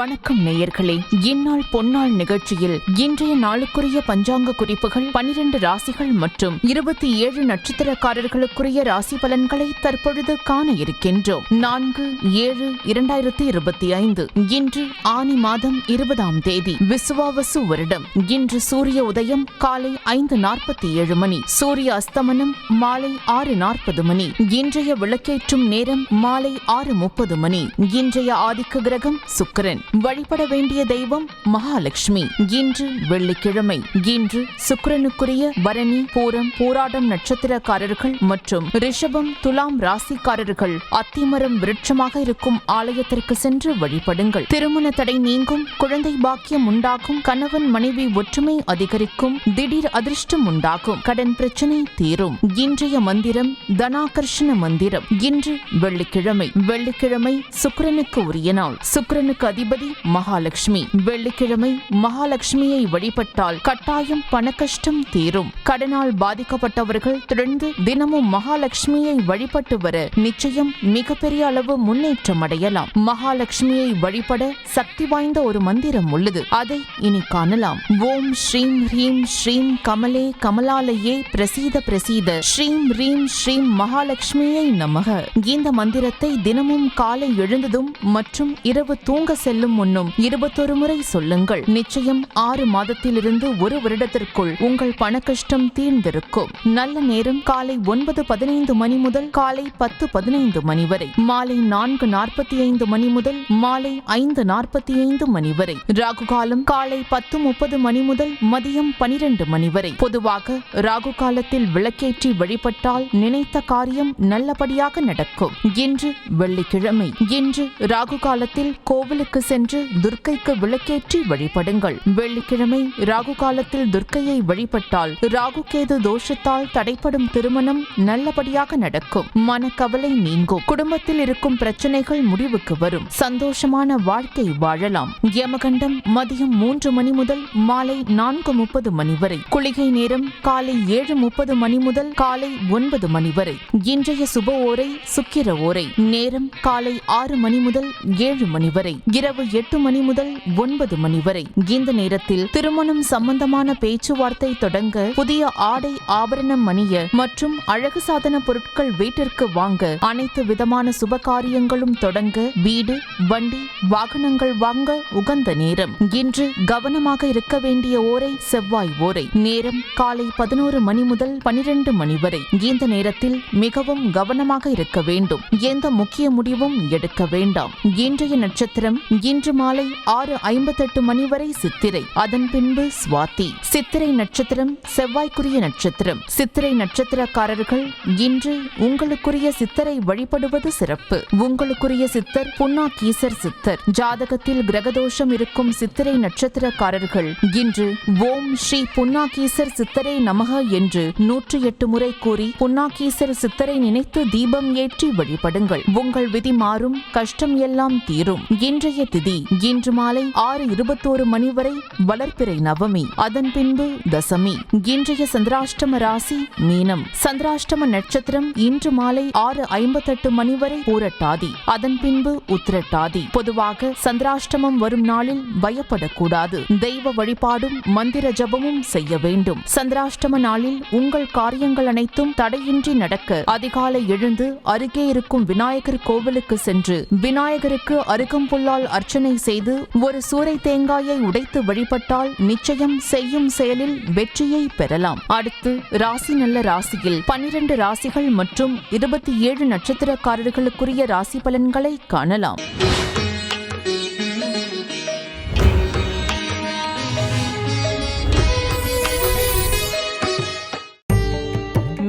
வணக்கம் நேயர்களே. இந்நாள் பொன்னாள் நிகழ்ச்சியில் இன்றைய நாளுக்குரிய பஞ்சாங்க குறிப்புகள், 12 ராசிகள் மற்றும் 27 நட்சத்திரக்காரர்களுக்குரிய ராசி பலன்களை தற்பொழுது காண இருக்கின்றோம். 4/7/2025 இன்று ஆனி மாதம் 20ஆம் தேதி, விசுவாவசு வருடம். இன்று சூரிய உதயம் காலை 5:47 மணி, சூரிய அஸ்தமனம் மாலை 6:40 மணி. இன்றைய விளக்கேற்றும் நேரம் மாலை 6:30 மணி. இன்றைய ஆதிக்க கிரகம் சுக்கிரன். வழிபட வேண்டிய தெய்வம் மகாலட்சுமி. இன்று வெள்ளிக்கிழமை. இன்று சுக்கிரனுக்குரிய பரணி, பூரம், பூராடம் நட்சத்திரக்காரர்கள் மற்றும் ரிஷபம், துலாம் ராசிக்காரர்கள் அத்திமரம் விருட்சமாக இருக்கும் ஆலயத்திற்கு சென்று வழிபடுங்கள். திருமண தடை நீங்கும், குழந்தை பாக்கியம் உண்டாகும், கணவன் மனைவி ஒற்றுமை அதிகரிக்கும், திடீர் அதிர்ஷ்டம் உண்டாகும், கடன் பிரச்சனை தீரும். இன்றைய மந்திரம் தனாகர்ஷண மந்திரம். இன்று வெள்ளிக்கிழமை. வெள்ளிக்கிழமை சுக்கிரனுக்கு உரிய நாள். சுக்கிரனுக்கு அதிபதி மகாலட்சுமி. வெள்ளிக்கிழமை மகாலட்சுமியை வழிபட்டால் கட்டாயம் பணக்கஷ்டம் தீரும். கடனால் பாதிக்கப்பட்டவர்கள் தொடர்ந்து தினமும் மகாலட்சுமியை வழிபட்டு வர நிச்சயம் மிகப்பெரிய அளவு முன்னேற்றம் அடையலாம். மகாலட்சுமியை வழிபட சக்தி வாய்ந்த ஒரு மந்திரம் உள்ளது, அதை இனி காணலாம். ஓம் ஸ்ரீம் ஹ்ரீம் ஸ்ரீம் கமலே கமலாலயே பிரசீத பிரசீத ஸ்ரீம் ரீம் ஸ்ரீம் மகாலட்சுமியை நமக. இந்த மந்திரத்தை தினமும் காலை எழுந்ததும் மற்றும் இரவு தூங்க செல்லும் முன்னும் 21 முறை சொல்லுங்கள். நிச்சயம் 6 மாதத்திலிருந்து 1 வருடத்திற்குள் உங்கள் பணக்கஷ்டம் தீர்ந்திருக்கும். நல்ல நேரம் காலை 9:15 மணி முதல் காலை 10:15 மணி வரை, மாலை 4:45 மணி முதல் மாலை 5:45 மணி வரை. ராகு காலம் காலை 10:30 மணி முதல் மதியம் 12 மணி வரை. பொதுவாக ராகு காலத்தில் விளக்கேற்றி வழிபட்டால் நினைத்த காரியம் நல்லபடியாக நடக்கும். இன்று வெள்ளிக்கிழமை. இன்று ராகு காலத்தில் கோவிலுக்கு சென்று துர்க்கைக்கு விளக்கேற்றி வழிபடுங்கள். வெள்ளிக்கிழமை ராகு காலத்தில் துர்க்கையை வழிபட்டால் ராகு கேது தோஷத்தால் தடைப்படும் திருமணம் நல்லபடியாக நடக்கும். மனக்கவலை நீங்கும். குடும்பத்தில் இருக்கும் பிரச்சனைகள் முடிவுக்கு வரும். சந்தோஷமான வாழ்க்கை வாழலாம். யமகண்டம் மதியம் 3 மணி முதல் மாலை 4:30 மணி வரை. குளிகை நேரம் காலை 7:30 மணி முதல் காலை 9 மணி வரை. இன்றைய சுப ஓரை சுக்கிர ஓரை. நேரம் காலை 6 மணி முதல் 7 மணி வரை. இரவு 8 மணி முதல் 9 மணி வரை. இந்த நேரத்தில் திருமணம் சம்பந்தமான பேச்சுவார்த்தை தொடங்க, புதிய ஆடை ஆபரணம் அணிய மற்றும் அழகு சாதன பொருட்கள் வீட்டிற்கு வாங்க, அனைத்து விதமான சுப காரியங்களும் தொடங்க, வீடு, வண்டி, வாகனங்கள் வாங்க உகந்த நேரம். இன்று கவனமாக இருக்க வேண்டிய ஓரை செவ்வாய் ஓரை. நேரம் காலை 11 மணி முதல் 12 மணி வரை. இந்த நேரத்தில் மிகவும் கவனமாக இருக்க வேண்டும். எந்த முக்கிய முடிவும் எடுக்க வேண்டாம். இன்றைய நட்சத்திரம் இன்று மாலை 6:58 மணி வரை சித்திரை. அதன் பின்பு சுவாதி. சித்திரை நட்சத்திரம் செவ்வாய்க்குரிய நட்சத்திரம். சித்திரை நட்சத்திரக்காரர்கள் இன்று உங்களுக்குரிய சித்தரை வழிபடுவது சிறப்பு. உங்களுக்குரிய சித்தர் புன்னாகீசர் சித்தர். ஜாதகத்தில் கிரகதோஷம் இருக்கும் சித்திரை நட்சத்திரக்காரர்கள் இன்று ஓம் ஸ்ரீ புன்னாகீசர் சித்தரை நமக என்று 108 முறை கூறி புன்னாகீசர் சித்தரை நினைத்து தீபம் ஏற்றி வழிபடுங்கள். உங்கள் விதி மாறும், கஷ்டம் எல்லாம் தீரும். இன்றைய திதி இன்று மாலை 6:21 மணி வரை வளர்பிறை நவமி. அதன் பின்பு தசமி. இன்றைய சந்திராஷ்டம ராசி மீனம். சந்திராஷ்டம நட்சத்திரம் இன்று மாலை 6:58 மணி வரை பூரட்டாதி. அதன் பின்பு உத்திரட்டாதி. பொதுவாக சந்திராஷ்டமம் வரும் நாளில் பயப்படக்கூடாது. தெய்வ வழிபாடும் மந்திர ஜபமும் செய்ய வேண்டும். சந்திராஷ்டம நாளில் உங்கள் காரியங்கள் அனைத்தும் தடையின்றி நடக்க அதிகாலை எழுந்து அருகே இருக்கும் விநாயகர் கோவிலுக்கு சென்று விநாயகருக்கு அருகம்புல்லால் அர்ச்சனை செய்து ஒரு சூறை தேங்காயை உடைத்து வழிபட்டால் நிச்சயம் செய்யும் செயலில் வெற்றியை பெறலாம். அடுத்து ராசி நல்ல ராசியில் 12 ராசிகள் மற்றும் 27 நட்சத்திரக்காரர்களுக்குரிய ராசி பலன்களை காணலாம்.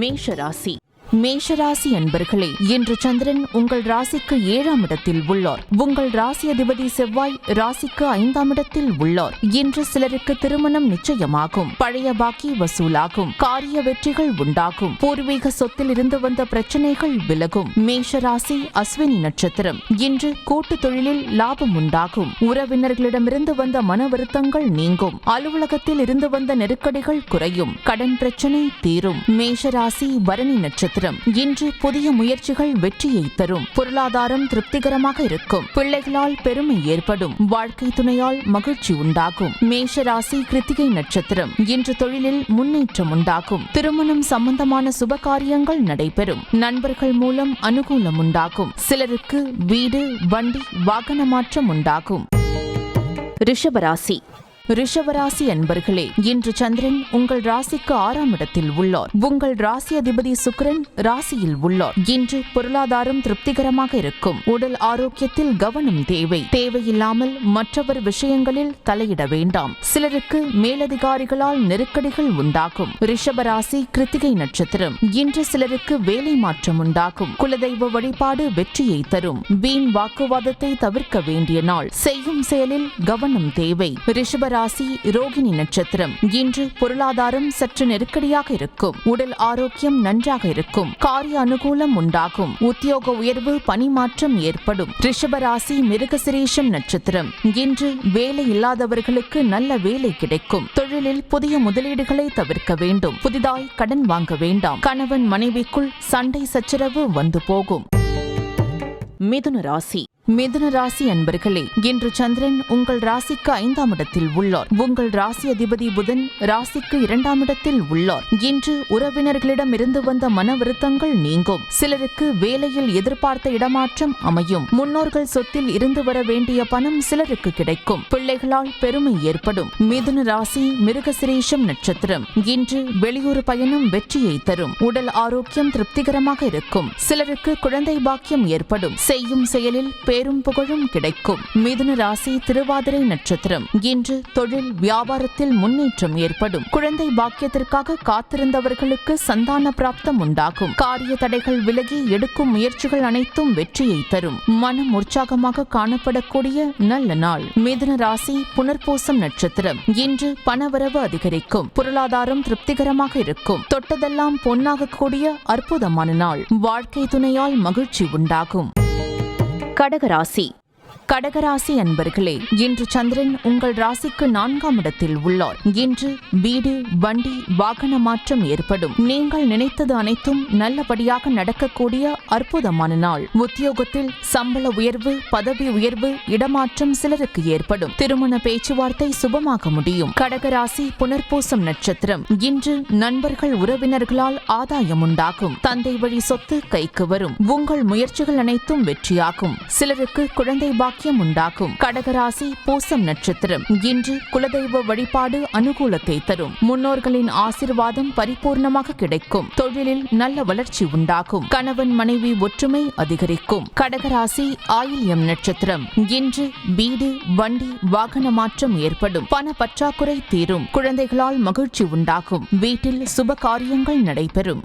மேஷராசி. மேஷராசி அன்பர்களே, இன்று சந்திரன் உங்கள் ராசிக்கு 7ஆம் இடத்தில் உள்ளார். உங்கள் ராசி அதிபதி செவ்வாய் ராசிக்கு 5ஆம் இடத்தில் உள்ளார். இன்று சிலருக்கு திருமணம் நிச்சயமாகும். பழைய பாக்கி வசூலாகும். காரிய வெற்றிகள் உண்டாகும். பூர்வீக சொத்தில் இருந்து வந்த பிரச்சனைகள் விலகும். மேஷராசி அஸ்வினி நட்சத்திரம். இன்று கூட்டு தொழிலில் லாபம் உண்டாகும். உறவினர்களிடமிருந்து வந்த மன வருத்தங்கள் நீங்கும். அலுவலகத்தில் இருந்து வந்த நெருக்கடிகள் குறையும். கடன் பிரச்சனை தீரும். மேஷராசி பரணி நட்சத்திரம். நட்சத்திரம். இன்று புதிய முயற்சிகள் வெற்றியை தரும். பொருளாதாரம் திருப்திகரமாக இருக்கும். பிள்ளைகளால் பெருமை ஏற்படும். வாழ்க்கை துணையால் மகிழ்ச்சி உண்டாகும். மேஷ ராசி கிருத்திகை நட்சத்திரம். இன்று தொழிலில் முன்னேற்றம் உண்டாகும். திருமணம் சம்பந்தமான சுப காரியங்கள் நடைபெறும். நண்பர்கள் மூலம் அனுகூலம் உண்டாகும். சிலருக்கு வீடு, வண்டி, வாகன மாற்றம் உண்டாகும். ரிஷபராசி. ரிஷபராசி அன்பர்களே, இன்று சந்திரன் உங்கள் ராசிக்கு 6ஆம் இடத்தில் உள்ளார். உங்கள் ராசி அதிபதி சுக்கிரன் ராசியில் உள்ளார். இன்று பொருளாதாரம் திருப்திகரமாக இருக்கும். உடல் ஆரோக்கியத்தில் கவனம் தேவை. தேவையில்லாமல் மற்றவர் விஷயங்களில் தலையிட வேண்டாம். சிலருக்கு மேலதிகாரிகளால் நெருக்கடிகள் உண்டாகும். ரிஷபராசி கிருத்திகை நட்சத்திரம். இன்று சிலருக்கு வேலை மாற்றம் உண்டாகும். குலதெய்வ வழிபாடு வெற்றியை தரும். வீண் வாக்குவாதத்தை தவிர்க்க வேண்டிய நாள். செய்யும் செயலில் கவனம் தேவை. ரிஷப ராசி ரோகிணி நட்சத்திரம். இன்று பொருளாதாரம் சற்று நெருக்கடியாக இருக்கும். உடல் ஆரோக்கியம் நன்றாக இருக்கும். காரிய அனுகூலம் உண்டாகும். உத்தியோக உயர்வு, பணிமாற்றம் ஏற்படும். ரிஷபராசி மிருகசிரீஷம் நட்சத்திரம். இன்று வேலை இல்லாதவர்களுக்கு நல்ல வேலை கிடைக்கும். தொழிலில் புதிய முதலீடுகளை தவிர்க்க வேண்டும். புதிதாய் கடன் வாங்க வேண்டாம். கணவன் மனைவிக்குள் சண்டை சச்சரவு வந்து போகும். மிதுன ராசி. மிதுன ராசி அன்பர்களே, இன்று சந்திரன் உங்கள் ராசிக்கு 5ஆம் இடத்தில் உள்ளார். உங்கள் ராசி அதிபதி புதன் ராசிக்கு 2ஆம் இடத்தில் உள்ளார். இன்று உறவினர்களிடம் இருந்து வந்த மன வருத்தங்கள் நீங்கும். சிலருக்கு வேலையில் எதிர்பார்த்த இடமாற்றம் அமையும். முன்னோர்கள் சொத்தில் இருந்து வர வேண்டிய பணம் சிலருக்கு கிடைக்கும். பிள்ளைகளால் பெருமை ஏற்படும். மிதுன ராசி மிருகசிரீஷம் நட்சத்திரம். இன்று வெளியூர் பயணம் வெற்றியை தரும். உடல் ஆரோக்கியம் திருப்திகரமாக இருக்கும். சிலருக்கு குழந்தை பாக்கியம் ஏற்படும். செய்யும் செயலில் பேரும் புகழும் கிடைக்கும். மிதுன ராசி திருவாதிரை நட்சத்திரம். இன்று தொழில் வியாபாரத்தில் முன்னேற்றம் ஏற்படும். குழந்தை பாக்கியத்திற்காக காத்திருந்தவர்களுக்கு சந்தான பிராப்தம் உண்டாகும். காரிய தடைகள் விலகி எடுக்கும் முயற்சிகள் அனைத்தும் வெற்றியை தரும். மனம் உற்சாகமாக காணப்படக்கூடிய நல்ல நாள். மிதுன ராசி புனர்பூசம் நட்சத்திரம். இன்று பணவரவு அதிகரிக்கும். பொருளாதாரம் திருப்திகரமாக இருக்கும். தொட்டதெல்லாம் பொன்னாக கூடிய அற்புதமான நாள். வாழ்க்கை துணையால் மகிழ்ச்சி உண்டாகும். கடகராசி. கடகராசி அன்பர்களே, இன்று சந்திரன் உங்கள் ராசிக்கு 4ஆம் இடத்தில் உள்ளார். இன்று வீடு, வண்டி, வாகன மாற்றம் ஏற்படும். நீங்கள் நினைத்தது அனைத்தும் நல்லபடியாக நடக்கக்கூடிய அற்புதமான நாள். உத்தியோகத்தில் சம்பள உயர்வு, பதவி உயர்வு, இடமாற்றம் சிலருக்கு ஏற்படும். திருமண பேச்சுவார்த்தை சுபமாக முடியும். கடகராசி புனர்பூசம் நட்சத்திரம். இன்று நண்பர்கள், உறவினர்களால் ஆதாயம் உண்டாகும். தந்தை வழி சொத்து கைக்கு வரும். உங்கள் முயற்சிகள் அனைத்தும் வெற்றியாகும். சிலருக்கு குழந்தை பாக்கியம் உண்டாகும். கடகராசி பூசம் நட்சத்திரம். இன்று குலதெய்வ வழிபாடு அனுகூலத்தை தரும். முன்னோர்களின் ஆசீர்வாதம் பரிபூர்ணமாக கிடைக்கும். தொழிலில் நல்ல வளர்ச்சி உண்டாகும். கணவன் மனைவி ஒற்றுமை அதிகரிக்கும். கடகராசி ஆயில்யம் நட்சத்திரம். இன்று வீடு, வண்டி, வாகன மாற்றம் ஏற்படும். பண பற்றாக்குறை தீரும். குழந்தைகளால் மகிழ்ச்சி உண்டாகும். வீட்டில் சுப காரியங்கள் நடைபெறும்.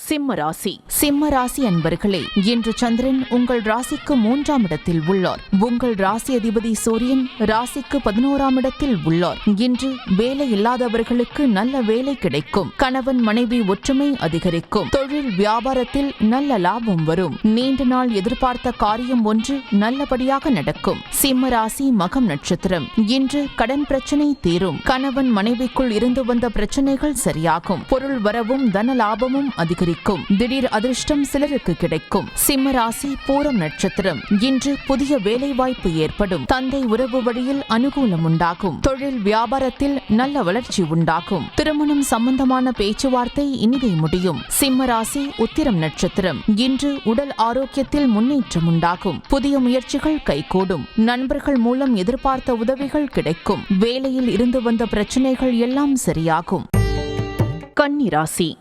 சிம்ம ராசி. சிம்ம ராசி அன்பர்களே, இன்று சந்திரன் உங்கள் ராசிக்கு 3ஆம் இடத்தில் உள்ளார். உங்கள் ராசி அதிபதி சூரியன் ராசிக்கு 11ஆம் இடத்தில் உள்ளார். இன்று வேலை இல்லாதவர்களுக்கு நல்ல வேலை கிடைக்கும். கணவன் மனைவி ஒற்றுமை அதிகரிக்கும். தொழில் வியாபாரத்தில் நல்ல லாபம் வரும். நீண்ட நாள் எதிர்பார்த்த காரியம் ஒன்று நல்லபடியாக நடக்கும். சிம்ம ராசி மகம் நட்சத்திரம். இன்று கடன் பிரச்சனை தீரும். கணவன் மனைவிக்குள் இருந்து வந்த பிரச்சனைகள் சரியாகும். பொருள் வரவும் தன லாபமும் அதிகரிக்கும். திடீர் அதிர்ஷ்டம் சிலருக்கு கிடைக்கும். சிம்ம ராசி பூரம் நட்சத்திரம். இன்று புதிய வேலை வாய்ப்பு ஏற்படும். தந்தை உறவு வழியில் அனுகூலம் உண்டாகும். தொழில் வியாபாரத்தில் நல்ல வளர்ச்சி உண்டாகும். திருமணம் சம்பந்தமான பேச்சுவார்த்தை இனிதே முடியும். சிம்ம ராசி உத்திரம் நட்சத்திரம். இன்று உடல் ஆரோக்கியத்தில் முன்னேற்றம் உண்டாகும். புதிய முயற்சிகள் கைகூடும். நண்பர்கள் மூலம் எதிர்பார்த்த உதவிகள் கிடைக்கும். வேலையில் இருந்து வந்த பிரச்சனைகள் எல்லாம் சரியாகும். கன்னி ராசி.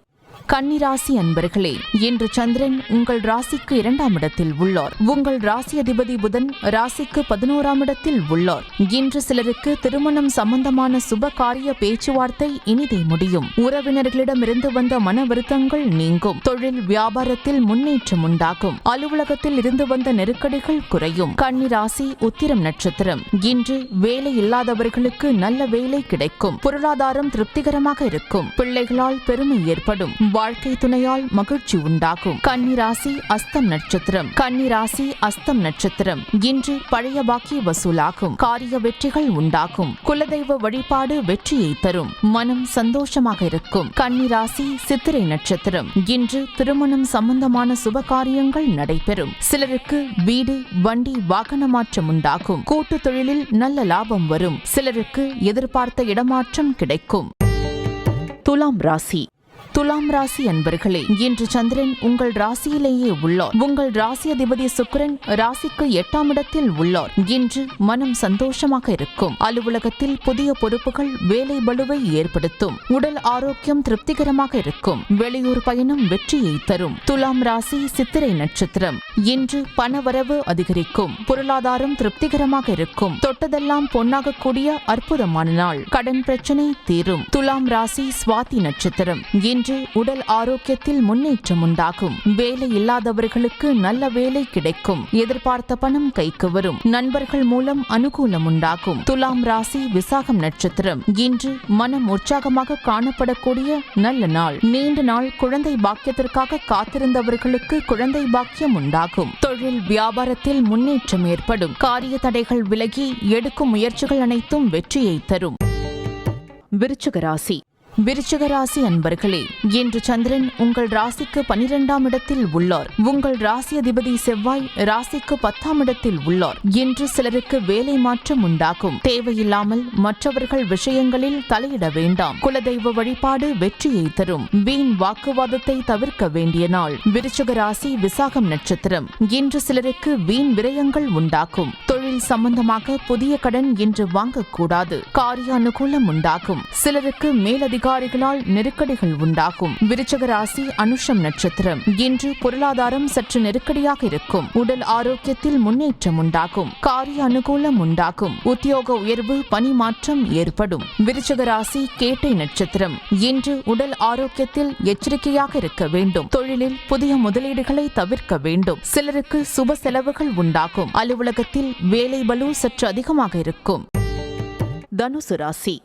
கன்னிராசி அன்பர்களே, இன்று சந்திரன் உங்கள் ராசிக்கு 2ஆம் இடத்தில் உள்ளார். உங்கள் ராசி அதிபதி புதன் ராசிக்கு 11ஆம் இடத்தில் உள்ளார். இன்று சிலருக்கு திருமணம் சம்பந்தமான சுப காரிய பேச்சுவார்த்தை இனிதே முடியும். உறவினர்களிடமிருந்து வந்த மன வருத்தங்கள் நீங்கும். தொழில் வியாபாரத்தில் முன்னேற்றம் உண்டாகும். அலுவலகத்தில் இருந்து வந்த நெருக்கடிகள் குறையும். கன்னிராசி உத்திரம் நட்சத்திரம். இன்று வேலை இல்லாதவர்களுக்கு நல்ல வேலை கிடைக்கும். பொருளாதாரம் திருப்திகரமாக இருக்கும். பிள்ளைகளால் பெருமை ஏற்படும். வாழ்க்கை துணையால் மகிழ்ச்சி உண்டாகும். கன்னிராசி அஸ்தம் நட்சத்திரம். கன்னிராசி அஸ்தம் நட்சத்திரம் இன்று பழைய பாக்கி வசூலாகும். காரிய வெற்றிகள் உண்டாகும். குலதெய்வ வழிபாடு வெற்றியை தரும். மனம் சந்தோஷமாக இருக்கும். கன்னிராசி சித்திரை நட்சத்திரம் இன்று திருமணம் சம்பந்தமான சுப காரியங்கள் நடைபெறும். சிலருக்கு வீடு, வண்டி, வாகன மாற்றம் உண்டாகும். கூட்டு தொழிலில் நல்ல லாபம் வரும். சிலருக்கு எதிர்பார்த்த இடமாற்றம் கிடைக்கும். துலாம் ராசி. துலாம் ராசி அன்பர்களே, இன்று சந்திரன் உங்கள் ராசியிலேயே உள்ளார். உங்கள் ராசி அதிபதி சுக்கிரன் ராசிக்கு 8ஆம் இடத்தில் உள்ளார். இன்று மனம் சந்தோஷமாக இருக்கும். அலுவலகத்தில் புதிய பொறுப்புகள் வேலை பளுவை ஏற்படுத்தும். உடல் ஆரோக்கியம் திருப்திகரமாக இருக்கும். வெளியூர் பயணம் வெற்றியை தரும். துலாம் ராசி சித்திரை நட்சத்திரம் இன்று பணவரவு அதிகரிக்கும். பொருளாதாரம் திருப்திகரமாக இருக்கும். தொட்டதெல்லாம் பொன்னாகக்கூடிய அற்புதமான நாள். கடன் பிரச்சனை தீரும். துலாம் ராசி சுவாதி நட்சத்திரம் இன்று உடல் ஆரோக்கியத்தில் முன்னேற்றம் உண்டாகும். வேலை இல்லாதவர்களுக்கு நல்ல வேலை கிடைக்கும். எதிர்பார்த்த பணம் கைக்கு வரும். நண்பர்கள் மூலம் அனுகூலம் உண்டாகும். துலாம் ராசி விசாகம் நட்சத்திரம் இன்று மனம் உற்சாகமாக காணப்படக்கூடிய நல்ல நாள். நீண்ட நாள் குழந்தை பாக்கியத்திற்காக காத்திருந்தவர்களுக்கு குழந்தை பாக்கியம் உண்டாகும். தொழில் வியாபாரத்தில் முன்னேற்றம் ஏற்படும். காரிய தடைகள் விலகி எடுக்கும் முயற்சிகள் அனைத்தும் வெற்றியை தரும். விருச்சிக ராசி. விருச்சிக ராசி அன்பர்களே, இன்று சந்திரன் உங்கள் ராசிக்கு 12ஆம் இடத்தில் உள்ளார். உங்கள் ராசி அதிபதி செவ்வாய் ராசிக்கு 10ஆம் இடத்தில் உள்ளார். இன்று சிலருக்கு வேலை மாற்றம் உண்டாகும். தேவையில்லாமல் மற்றவர்கள் விஷயங்களில் தலையிட வேண்டாம். குலதெய்வ வழிபாடு வெற்றியை தரும். வீண் வாக்குவாதத்தை தவிர்க்க வேண்டிய நாள். விருச்சிக ராசி விசாகம் நட்சத்திரம் இன்று சிலருக்கு வீண் விரயங்கள் உண்டாகும். தொழில் சம்பந்தமாக புதிய கடன் இன்று வாங்கக்கூடாது. காரிய அனுகூலம் உண்டாகும். சிலருக்கு மேலதிகாரிகளால் நெருக்கடிகள் உண்டாகும். விருச்சிக ராசி அனுஷம் நட்சத்திரம் இன்று பொருளாதாரம் சற்று நெருக்கடியாக இருக்கும். உடல் ஆரோக்கியத்தில் முன்னேற்றம் உண்டாகும். காரிய அனுகூலம் உண்டாகும். உத்தியோக உயர்வு, பணி மாற்றம் ஏற்படும். விருச்சிக ராசி கேட்டை நட்சத்திரம் இன்று உடல் ஆரோக்கியத்தில் எச்சரிக்கையாக இருக்க வேண்டும். தொழிலில் புதிய முதலீடுகளை தவிர்க்க வேண்டும். சிலருக்கு சுப செலவுகள் உண்டாகும். அலுவலகத்தில் வேலை பளு சற்று அதிகமாக இருக்கும். தனுசு ராசி.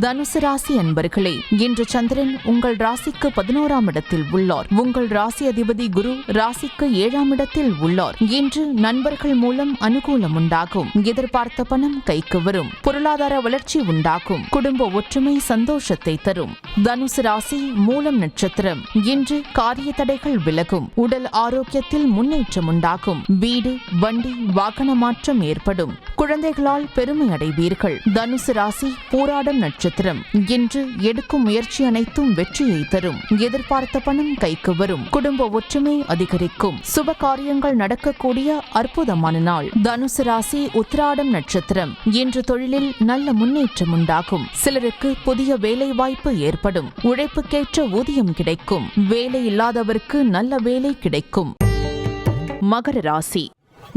தனுசு ராசி அன்பர்களே, இன்று சந்திரன் உங்கள் ராசிக்கு 11ஆம் இடத்தில் உள்ளார். உங்கள் ராசி அதிபதி குரு ராசிக்கு 7ஆம் இடத்தில் உள்ளார். இன்று நண்பர்கள் மூலம் அனுகூலம் உண்டாகும். எதிர்பார்த்த பணம் கைக்கு வரும். பொருளாதார வளர்ச்சி உண்டாகும். குடும்ப ஒற்றுமை சந்தோஷத்தை தரும். தனுசு ராசி மூலம் நட்சத்திரம் இன்று காரிய தடைகள் விலகும். உடல் ஆரோக்கியத்தில் முன்னேற்றம் உண்டாகும். வீடு, வண்டி, வாகன மாற்றம் ஏற்படும். குழந்தைகளால் பெருமை அடைவீர்கள். தனுசு ராசி பூராடம் நட்சத்திரம் இன்று எடுக்கும் முயற்சி அனைத்தும் வெற்றியை தரும். எதிர்பார்த்த பணம் கைக்கு வரும். குடும்ப ஒற்றுமை அதிகரிக்கும். சுப காரியங்கள் நடக்கக்கூடிய அற்புதமான நாள். தனுசு ராசி உத்திராடம் நட்சத்திரம் இன்று தொழிலில் நல்ல முன்னேற்றம் உண்டாகும். சிலருக்கு புதிய வேலை வாய்ப்பு ஏற்படும். உழைப்புக்கேற்ற ஊதியம் கிடைக்கும். வேலை இல்லாதவருக்கு நல்ல வேலை கிடைக்கும். மகர ராசி.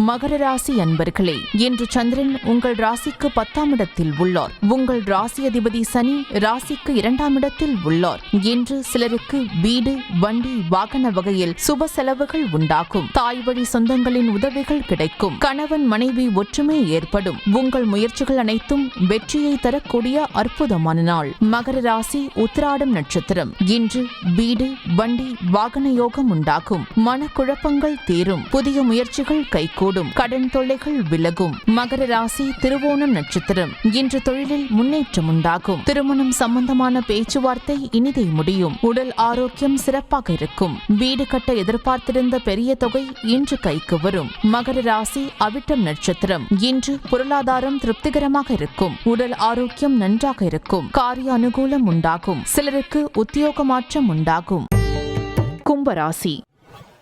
மகர ராசி அன்பர்களே, இன்று சந்திரன் உங்கள் ராசிக்கு 10ஆம் இடத்தில் உள்ளார். உங்கள் ராசி அதிபதி சனி ராசிக்கு 2ஆம் இடத்தில் உள்ளார். இன்று சிலருக்கு வீடு, வண்டி, வாகன வகையில் சுப செலவுகள் உண்டாகும். தாய் வழி சொந்தங்களின் உதவிகள் கிடைக்கும். கணவன் மனைவி ஒற்றுமை ஏற்படும். உங்கள் முயற்சிகள் அனைத்தும் வெற்றியை தரக்கூடிய அற்புதமான நாள். மகர ராசி உத்திராடம் நட்சத்திரம் இன்று வீடு, வண்டி, வாகன யோகம் உண்டாகும். மனக்குழப்பங்கள் தீரும். புதிய முயற்சிகள் கைகூடும். கடன் தொல்லைகள் விலகும். மகர ராசி திருவோணம் நட்சத்திரம் இன்று தொழிலில் முன்னேற்றம் உண்டாகும். திருமணம் சம்பந்தமான பேச்சுவார்த்தை இனிதை முடியும். உடல் ஆரோக்கியம் சிறப்பாக இருக்கும். வீடு கட்ட எதிர்பார்த்திருந்த பெரிய தொகை இன்று கைக்கு வரும். மகர ராசி அவிட்டம் நட்சத்திரம் இன்று பொருளாதாரம் திருப்திகரமாக இருக்கும். உடல் ஆரோக்கியம் நன்றாக இருக்கும். காரிய அனுகூலம் உண்டாகும். சிலருக்கு உத்தியோக மாற்றம் உண்டாகும். கும்பராசி.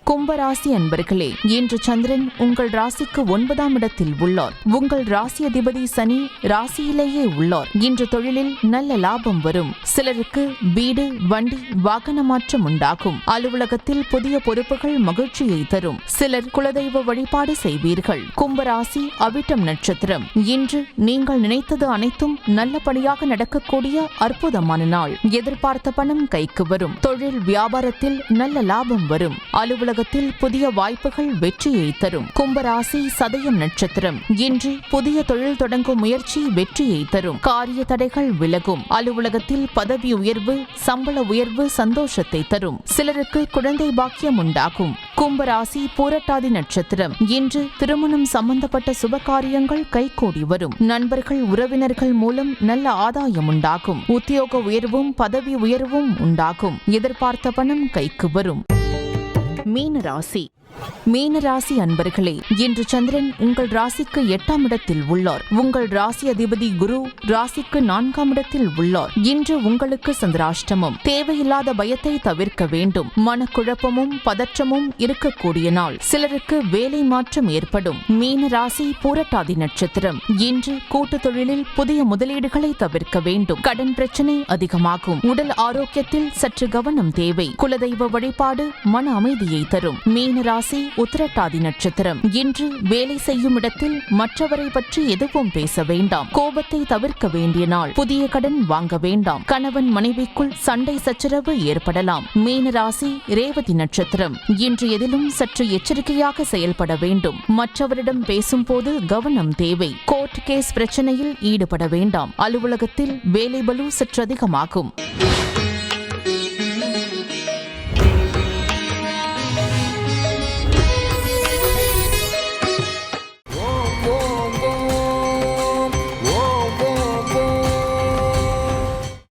கும்பராசி அன்பர்களே, இன்று சந்திரன் உங்கள் ராசிக்கு 9ஆம் இடத்தில் உள்ளார். உங்கள் ராசி அதிபதி சனி ராசியிலேயே உள்ளார். இன்று தொழிலில் நல்ல லாபம் வரும். சிலருக்கு வீடு, வண்டி, வாகன மாற்றம் உண்டாகும். அலுவலகத்தில் புதிய பொறுப்புகள் மகிழ்ச்சியை தரும். சிலர் குலதெய்வ வழிபாடு செய்வீர்கள். கும்பராசி அவிட்டம் நட்சத்திரம் இன்று நீங்கள் நினைத்தது அனைத்தும் நல்லபடியாக நடக்கக்கூடிய அற்புதமான நாள். எதிர்பார்த்த பணம் கைக்கு வரும். தொழில் வியாபாரத்தில் நல்ல லாபம் வரும். அலுவலக அலுவலகத்தில் புதிய வாய்ப்புகள் வெற்றியை தரும். கும்பராசி சதயம் நட்சத்திரம். இன்று புதிய தொழில் தொடங்கும் முயற்சி வெற்றியை தரும். காரிய தடைகள் விலகும். அலுவலகத்தில் பதவி உயர்வு, சம்பள உயர்வு சந்தோஷத்தை தரும். சிலருக்கு குழந்தை பாக்கியம் உண்டாகும். கும்பராசி பூரட்டாதி நட்சத்திரம். இன்று திருமணம் சம்பந்தப்பட்ட சுபகாரியங்கள் கைகூடி வரும். நண்பர்கள் உறவினர்கள் மூலம் நல்ல ஆதாயம் உண்டாகும். உத்தியோக உயர்வும் பதவி உயர்வும் உண்டாகும். எதிர்பார்த்த பணம் கைக்கு வரும். மீனராசி. மீனராசி அன்பர்களே, இன்று சந்திரன் உங்கள் ராசிக்கு 8ஆம் இடத்தில் உள்ளார். உங்கள் ராசி அதிபதி குரு ராசிக்கு 4ஆம் இடத்தில் உள்ளார். இன்று உங்களுக்கு சந்திராஷ்டமம். தேவையில்லாத பயத்தை தவிர்க்க வேண்டும். மனக்குழப்பமும் பதற்றமும் இருக்கக்கூடிய நாள். சிலருக்கு வேலை மாற்றம் ஏற்படும். மீனராசி பூரட்டாதி நட்சத்திரம். இன்று கூட்டு தொழிலில் புதிய முதலீடுகளை தவிர்க்க வேண்டும். கடன் பிரச்சனை அதிகமாகும். உடல் ஆரோக்கியத்தில் சற்று கவனம் தேவை. குலதெய்வ வழிபாடு மன அமைதியை தரும். மீனராசி உத்திரட்டாதி நட்சத்திரம். இன்று வேலை செய்யும் இடத்தில் மற்றவரை பற்றி எதுவும் பேச வேண்டாம். கோபத்தை தவிர்க்க வேண்டிய நாள். புதிய கடன் வாங்க வேண்டாம். கணவன் மனைவிக்குள் சண்டை சச்சரவு ஏற்படலாம். மீனராசி ரேவதி நட்சத்திரம். இன்று எதிலும் சற்று எச்சரிக்கையாக செயல்பட வேண்டும். மற்றவரிடம் பேசும்போது கவனம் தேவை. கோர்ட் கேஸ் பிரச்சனையில் ஈடுபட வேண்டாம். அலுவலகத்தில் வேலை பளு சற்று அதிகமாகும்.